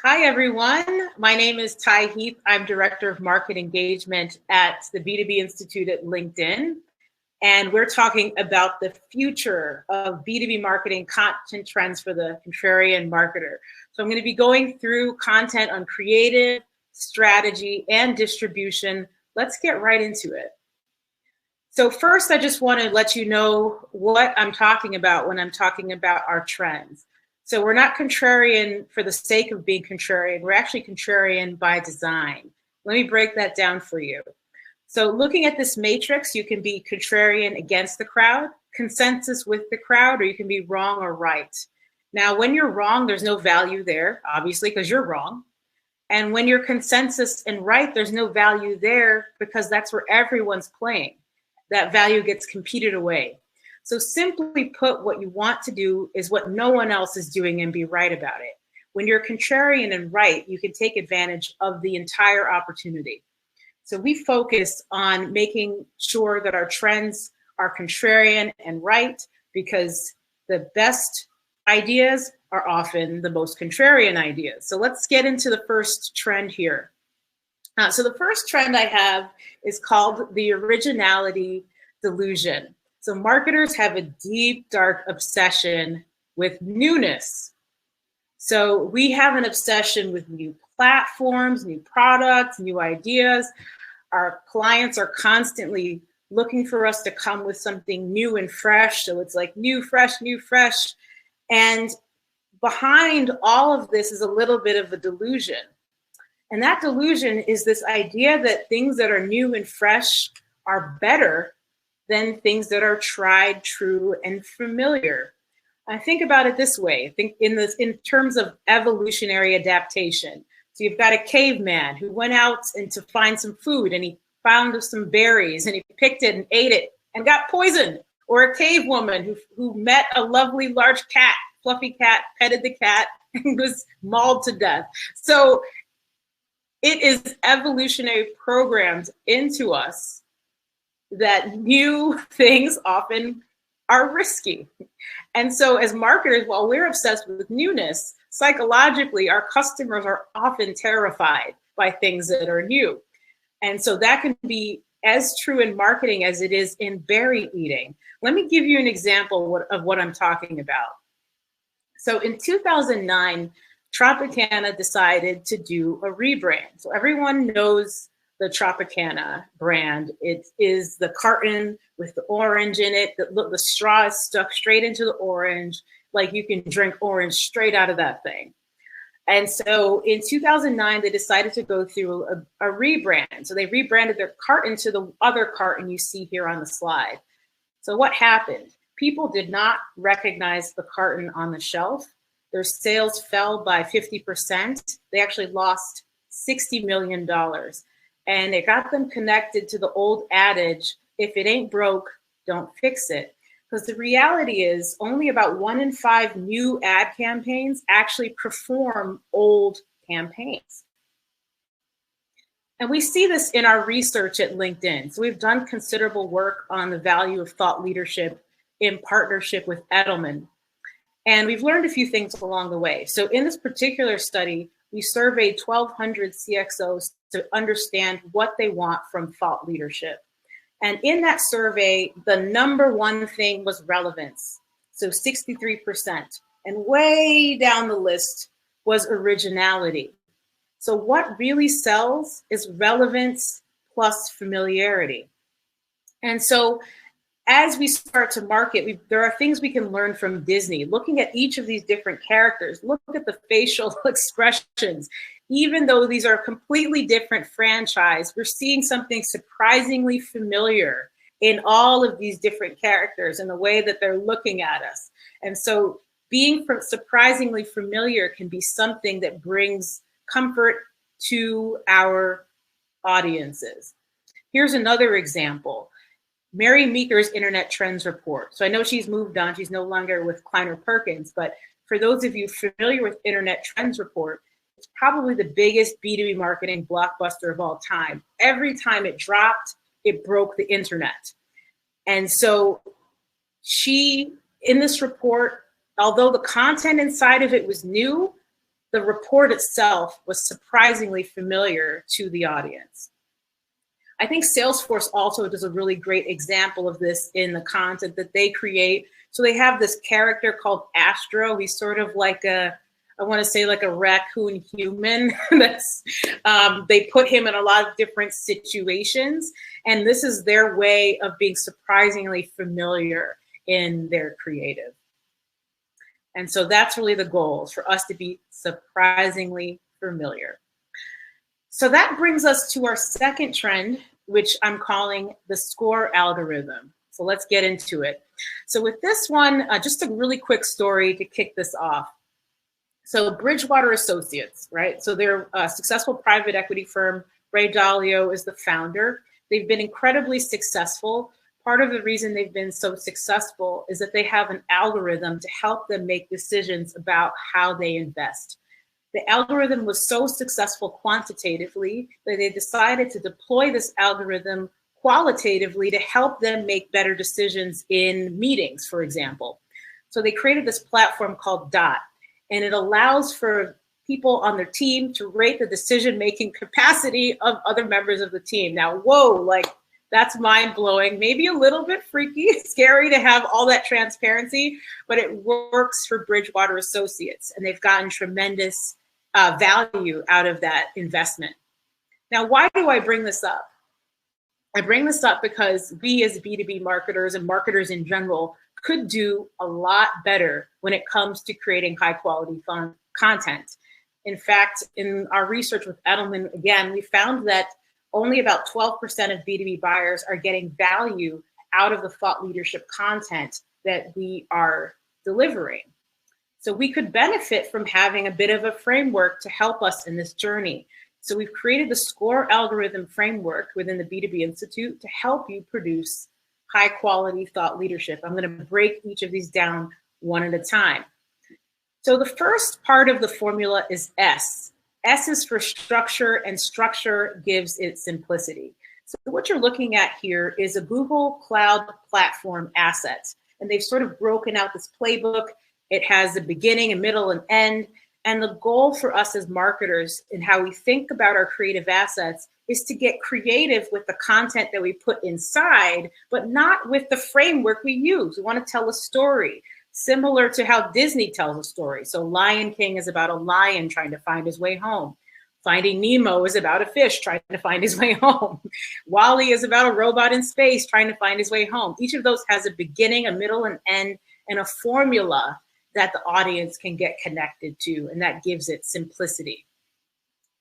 Hi, everyone. My name is Ty Heath. I'm Director of Market Engagement at the B2B Institute at LinkedIn. And we're talking about the future of B2B marketing content trends for the contrarian marketer. So I'm going to be going through content on creative, strategy, and distribution. Let's get right into it. So first, I just want to let you know what I'm talking about when I'm talking about our trends. So we're not contrarian for the sake of being contrarian. We're actually contrarian by design. Let me break that down for you. So looking at this matrix, you can be contrarian against the crowd, consensus with the crowd, or you can be wrong or right. Now, when you're wrong, there's no value there, obviously, because you're wrong. And when you're consensus and right, there's no value there because that's where everyone's playing. That value gets competed away. So simply put, what you want to do is what no one else is doing and be right about it. When you're contrarian and right, you can take advantage of the entire opportunity. So we focus on making sure that our trends are contrarian and right because the best ideas are often the most contrarian ideas. So let's get into the first trend here. So the first trend I have is called the originality delusion. So marketers have a deep, dark obsession with newness. So we have an obsession with new platforms, new products, new ideas. Our clients are constantly looking for us to come with something new and fresh. So it's like new, fresh, new, fresh. And behind all of this is a little bit of a delusion. And that delusion is this idea that things that are new and fresh are better than things that are tried, true, and familiar. I think about it this way. I think in terms of evolutionary adaptation. So you've got a caveman who went out to find some food and he found some berries and he picked it and ate it and got poisoned. Or a cave woman who met a lovely large cat, fluffy cat, petted the cat and was mauled to death. So it is evolutionary programmed into us that new things often are risky. And so as marketers, while we're obsessed with newness, psychologically, our customers are often terrified by things that are new. And so that can be as true in marketing as it is in berry eating. Let me give you an example of what I'm talking about. So in 2009, Tropicana decided to do a rebrand. So everyone knows the Tropicana brand. It is the carton with the orange in it. The straw is stuck straight into the orange, like you can drink orange straight out of that thing. And so in 2009, they decided to go through a rebrand. So they rebranded their carton to the other carton you see here on the slide. So what happened? People did not recognize the carton on the shelf. Their sales fell by 50%. They actually lost $60 million. And it got them connected to the old adage, if it ain't broke, don't fix it. Because the reality is only about 1 in 5 new ad campaigns actually perform old campaigns. And we see this in our research at LinkedIn. So we've done considerable work on the value of thought leadership in partnership with Edelman. And we've learned a few things along the way. So in this particular study, we surveyed 1,200 CXOs to understand what they want from thought leadership. And in that survey, the number one thing was relevance, so 63%. And way down the list was originality. So what really sells is relevance plus familiarity. And so as we start to market, there are things we can learn from Disney. Looking at each of these different characters, look at the facial expressions. Even though these are completely different franchise, we're seeing something surprisingly familiar in all of these different characters and the way that they're looking at us. And so being surprisingly familiar can be something that brings comfort to our audiences. Here's another example. Mary Meeker's Internet Trends Report. So I know she's moved on. She's no longer with Kleiner Perkins, but for those of you familiar with Internet Trends Report, it's probably the biggest B2B marketing blockbuster of all time. Every time it dropped, it broke the internet. And so she, in this report, although the content inside of it was new, the report itself was surprisingly familiar to the audience. I think Salesforce also does a really great example of this in the content that they create. So they have this character called Astro. He's sort of like a, I want to say like a raccoon human. That's they put him in a lot of different situations, and this is their way of being surprisingly familiar in their creative. And so that's really the goal, is for us to be surprisingly familiar. So that brings us to our second trend, which I'm calling the score algorithm. So let's get into it. So with this one, just a really quick story to kick this off. So Bridgewater Associates, right? So they're a successful private equity firm. Ray Dalio is the founder. They've been incredibly successful. Part of the reason they've been so successful is that they have an algorithm to help them make decisions about how they invest. The algorithm was so successful quantitatively that they decided to deploy this algorithm qualitatively to help them make better decisions in meetings, for example. So they created this platform called DOT, and it allows for people on their team to rate the decision-making capacity of other members of the team. Now, whoa, like that's mind-blowing, maybe a little bit freaky, scary to have all that transparency, but it works for Bridgewater Associates, and they've gotten tremendous value out of that investment. Now, why do I bring this up? I bring this up because we as B2B marketers and marketers in general could do a lot better when it comes to creating high quality content. In fact, in our research with Edelman, again, we found that only about 12% of B2B buyers are getting value out of the thought leadership content that we are delivering. So we could benefit from having a bit of a framework to help us in this journey. So we've created the SCORE algorithm framework within the B2B Institute to help you produce high quality thought leadership. I'm going to break each of these down one at a time. So the first part of the formula is S. S is for structure, and structure gives it simplicity. So what you're looking at here is a Google Cloud Platform asset, and they've sort of broken out this playbook. It has a beginning, a middle, and end. And the goal for us as marketers and how we think about our creative assets is to get creative with the content that we put inside, but not with the framework we use. We want to tell a story, similar to how Disney tells a story. So Lion King is about a lion trying to find his way home. Finding Nemo is about a fish trying to find his way home. WALL-E is about a robot in space trying to find his way home. Each of those has a beginning, a middle, and end, and a formula that the audience can get connected to, and that gives it simplicity.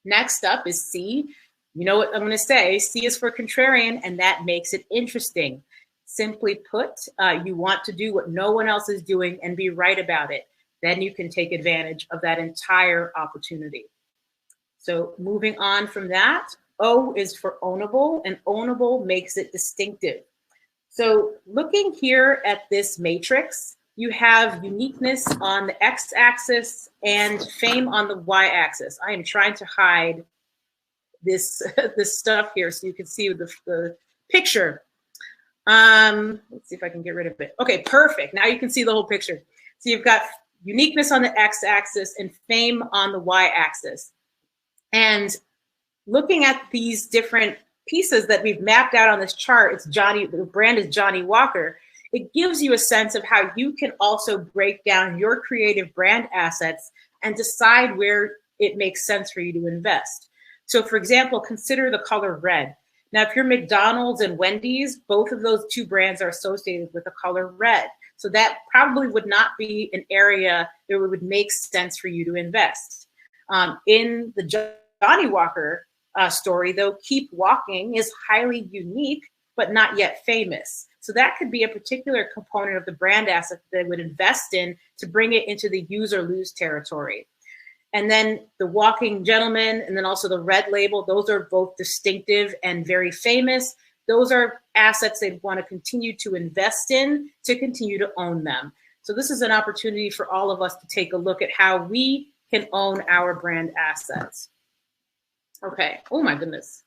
Next up is C. You know what I'm going to say. C is for contrarian, and that makes it interesting. Simply put, you want to do what no one else is doing and be right about it. Then you can take advantage of that entire opportunity. So moving on from that, O is for ownable, and ownable makes it distinctive. So looking here at this matrix, you have uniqueness on the x-axis and fame on the y-axis. I am trying to hide this, this stuff here so you can see the picture. Let's see if I can get rid of it. Okay, perfect. Now you can see the whole picture. So you've got uniqueness on the x-axis and fame on the y-axis. And looking at these different pieces that we've mapped out on this chart, it's Johnny, the brand is Johnny Walker. It gives you a sense of how you can also break down your creative brand assets and decide where it makes sense for you to invest. So for example, consider the color red. Now, if you're McDonald's and Wendy's, both of those two brands are associated with the color red. So that probably would not be an area where it would make sense for you to invest. In the Johnny Walker story, though, Keep Walking is highly unique, but not yet famous. So that could be a particular component of the brand asset that they would invest in to bring it into the use or lose territory. And then the Walking Gentleman, and then also the red label, those are both distinctive and very famous. Those are assets they'd want to continue to invest in to continue to own them. So this is an opportunity for all of us to take a look at how we can own our brand assets. Okay, oh my goodness.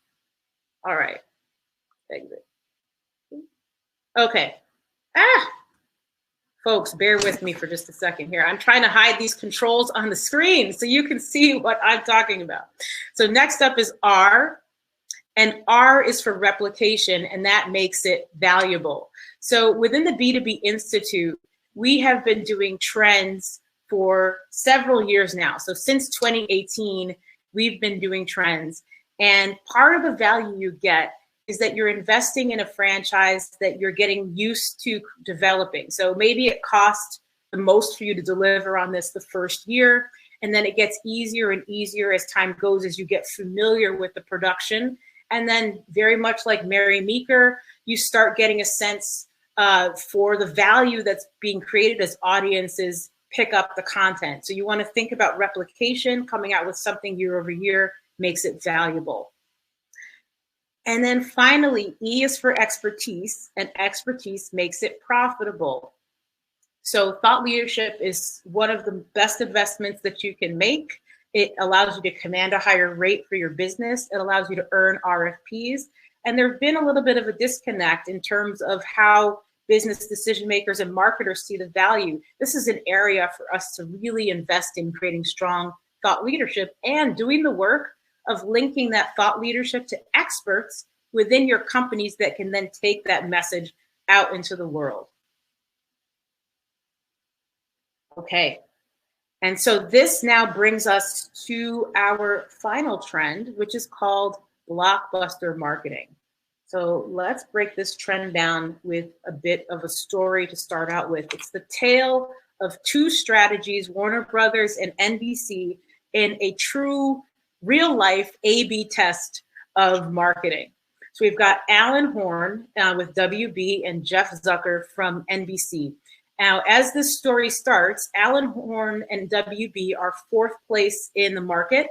All right, exit. Okay, Folks, bear with me for just a second here. I'm trying to hide these controls on the screen so you can see what I'm talking about. So next up is R, and R is for replication, and that makes it valuable. So within the B2B Institute, we have been doing trends for several years now. So since 2018, we've been doing trends. And part of the value you get is that you're investing in a franchise that you're getting used to developing. So maybe it costs the most for you to deliver on this the first year, and then it gets easier and easier as time goes, as you get familiar with the production. And then very much like Mary Meeker, you start getting a sense for the value that's being created as audiences pick up the content. So you want to think about replication. Coming out with something year over year makes it valuable. And then finally, E is for expertise, and expertise makes it profitable. So thought leadership is one of the best investments that you can make. It allows you to command a higher rate for your business. It allows you to earn RFPs. And there's been a little bit of a disconnect in terms of how business decision makers and marketers see the value. This is an area for us to really invest in creating strong thought leadership and doing the work of linking that thought leadership to experts within your companies that can then take that message out into the world. Okay, and so this now brings us to our final trend, which is called blockbuster marketing. So let's break this trend down with a bit of a story to start out with. It's the tale of two strategies, Warner Brothers and NBC, in a true real-life A/B test of marketing. So we've got Alan Horn with WB and Jeff Zucker from NBC. Now, as this story starts, Alan Horn and WB are fourth place in the market,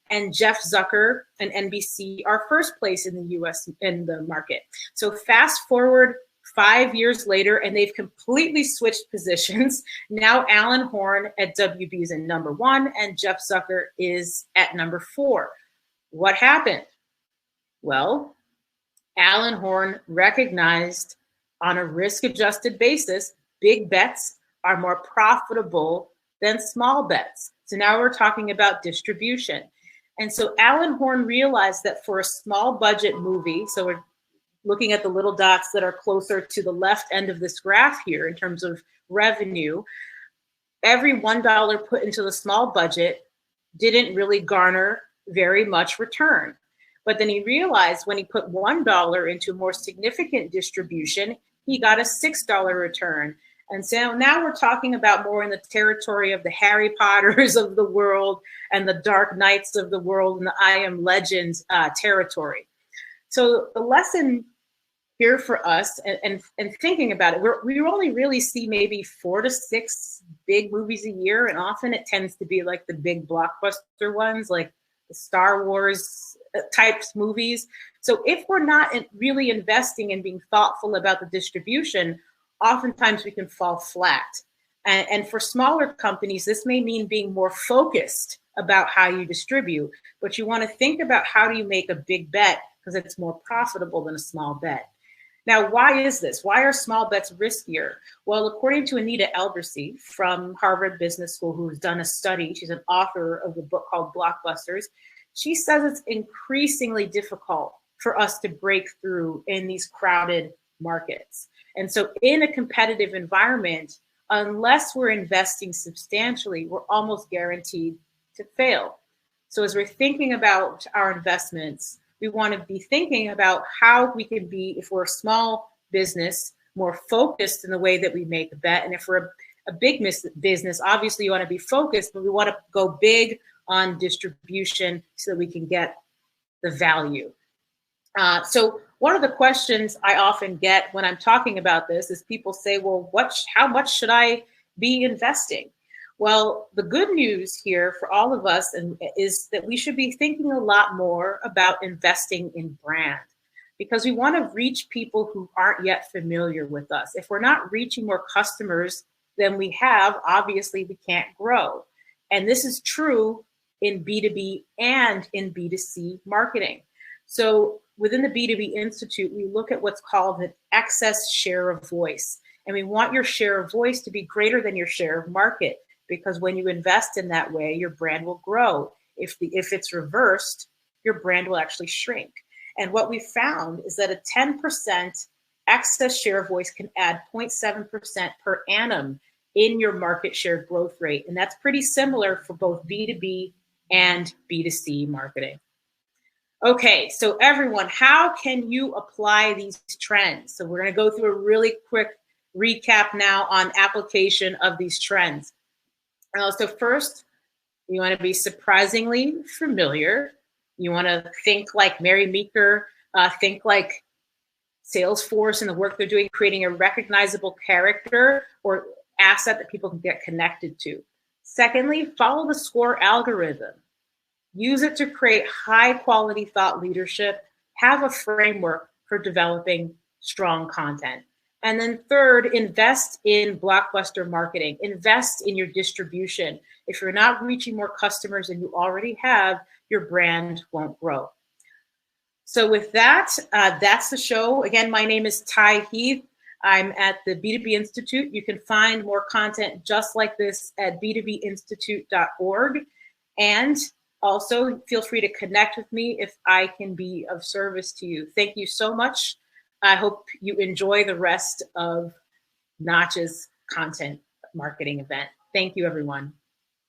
and Jeff Zucker and NBC are first place in the US in the market. So fast forward 5 years later, and they've completely switched positions. Now Alan Horn at WB is in number 1, and Jeff Zucker is at number 4. What happened? Well, Alan Horn recognized on a risk-adjusted basis, big bets are more profitable than small bets. So now we're talking about distribution. And so Alan Horn realized that for a small budget movie, so we're looking at the little dots that are closer to the left end of this graph here in terms of revenue, every $1 put into the small budget didn't really garner very much return. But then he realized when he put $1 into more significant distribution, he got a $6 return. And so now we're talking about more in the territory of the Harry Potters of the world and the Dark Knights of the world and the I Am Legend territory. So the lesson here for us and thinking about it, we only really see maybe 4 to 6 big movies a year. And often it tends to be like the big blockbuster ones, like the Star Wars types movies. So if we're not really investing and being thoughtful about the distribution, oftentimes we can fall flat. And for smaller companies, this may mean being more focused about how you distribute, but you want to think about how do you make a big bet because it's more profitable than a small bet. Now, why is this? Why are small bets riskier? Well, according to Anita Eldersey from Harvard Business School, who's done a study, she's an author of the book called Blockbusters, she says it's increasingly difficult for us to break through in these crowded markets. And so in a competitive environment, unless we're investing substantially, we're almost guaranteed to fail. So as we're thinking about our investments, we want to be thinking about how we can be, if we're a small business, more focused in the way that we make a bet. And if we're a big business, obviously you want to be focused, but we want to go big on distribution so that we can get the value. So one of the questions I often get when I'm talking about this is people say, well, how much should I be investing? Well, the good news here for all of us is that we should be thinking a lot more about investing in brand because we want to reach people who aren't yet familiar with us. If we're not reaching more customers than we have, obviously we can't grow. And this is true in B2B and in B2C marketing. So within the B2B Institute, we look at what's called an excess share of voice. And we want your share of voice to be greater than your share of market, because when you invest in that way, your brand will grow. If it's reversed, your brand will actually shrink. And what we found is that a 10% excess share of voice can add 0.7% per annum in your market share growth rate. And that's pretty similar for both B2B and B2C marketing. Okay, so everyone, how can you apply these trends? So we're going to go through a really quick recap now on application of these trends. So first, you want to be surprisingly familiar. You want to think like Mary Meeker, think like Salesforce and the work they're doing, creating a recognizable character or asset that people can get connected to. Secondly, follow the SCORE algorithm. Use it to create high quality thought leadership. Have a framework for developing strong content. And then third, invest in blockbuster marketing. Invest in your distribution. If you're not reaching more customers than you already have, your brand won't grow. So with that, that's the show. Again, my name is Ty Heath. I'm at the B2B Institute. You can find more content just like this at b2binstitute.org. And also feel free to connect with me if I can be of service to you. Thank you so much. I hope you enjoy the rest of Notch's content marketing event. Thank you, everyone.